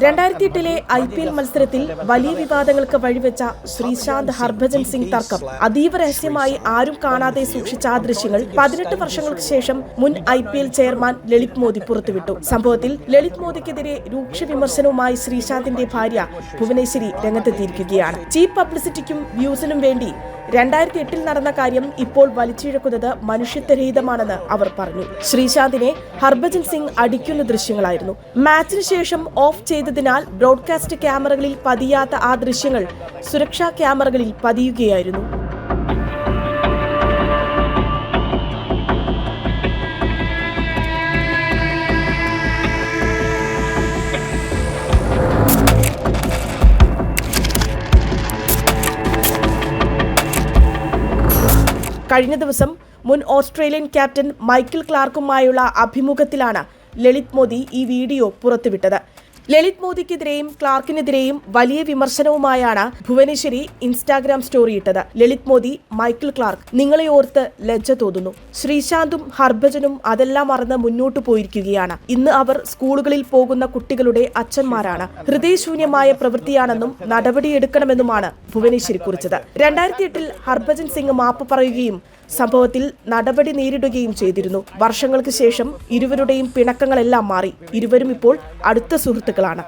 2008 IPL മത്സരത്തിൽ വലിയ വിവാദങ്ങൾക്ക് വഴിവെച്ച ശ്രീശാന്ത് ഹർഭജൻ സിംഗ് തർക്കം അതീവ രഹസ്യമായി ആരും കാണാതെ സൂക്ഷിച്ച ആ ദൃശ്യങ്ങൾ 18 വർഷങ്ങൾക്ക് ശേഷം മുൻ IPL ചെയർമാൻ ലളിത് മോദി പുറത്തുവിട്ടു. സംഭവത്തിൽ ലളിത് മോദിക്കെതിരെ രൂക്ഷ വിമർശനവുമായി ശ്രീശാന്തിന്റെ ഭാര്യ ഭുവനേശ്വരി രംഗത്തെത്തിയിരിക്കുകയാണ്. ചീപ്പ് പബ്ലിസിറ്റിക്കും വ്യൂസിനും വേണ്ടി 2008 നടന്ന കാര്യം ഇപ്പോൾ വലിച്ചിഴക്കുന്നത് മനുഷ്യത്വരഹിതമാണെന്ന് അവർ പറഞ്ഞു. ശ്രീശാന്തിനെ ഹർഭജൻ സിംഗ് അടിക്കുന്ന ദൃശ്യങ്ങളായിരുന്നു. മാച്ചിന് ശേഷം ഓഫ് ചെയ്തതിനാൽ ബ്രോഡ്കാസ്റ്റ് ക്യാമറകളിൽ പതിയാത്ത ആ ദൃശ്യങ്ങൾ സുരക്ഷാ ക്യാമറകളിൽ പതിയുകയായിരുന്നു. കഴിഞ്ഞ ദിവസം മുൻ ഓസ്ട്രേലിയൻ ക്യാപ്റ്റൻ മൈക്കിൾ ക്ലാർക്കുമായുള്ള അഭിമുഖത്തിലാണ് ലളിത് മോദി ഈ വീഡിയോ പുറത്തുവിട്ടത്. ലളിത് മോദിക്കെതിരെയും ക്ലാർക്കിനെതിരെയും വലിയ വിമർശനവുമായാണ് ഭുവനേശ്വരി ഇൻസ്റ്റാഗ്രാം സ്റ്റോറി ഇട്ടത്. ലളിത് മോദി, മൈക്കിൾ ക്ലാർക്ക്, നിങ്ങളെ ഓർത്ത് ലജ്ജ തോന്നുന്നു. ശ്രീശാന്തും ഹർഭജനും അതെല്ലാം മറന്ന് മുന്നോട്ടു പോയിരിക്കുകയാണ്. ഇന്ന് അവർ സ്കൂളുകളിൽ പോകുന്ന കുട്ടികളുടെ അച്ഛന്മാരാണ്. ഹൃദയശൂന്യമായ പ്രവൃത്തിയാണെന്നും നടപടിയെടുക്കണമെന്നുമാണ് ഭുവനേശ്വരി കുറിച്ചത്. 2008 ഹർഭജൻ സിംഗ് മാപ്പ് പറയുകയും സംഭവത്തിൽ നടപടി നേരിടുകയും ചെയ്തിരുന്നു. വർഷങ്ങൾക്ക് ശേഷം ഇരുവരുടെയും പിണക്കങ്ങളെല്ലാം മാറി. ഇരുവരും ഇപ്പോൾ അടുത്ത സുഹൃത്തുക്കളാണ്.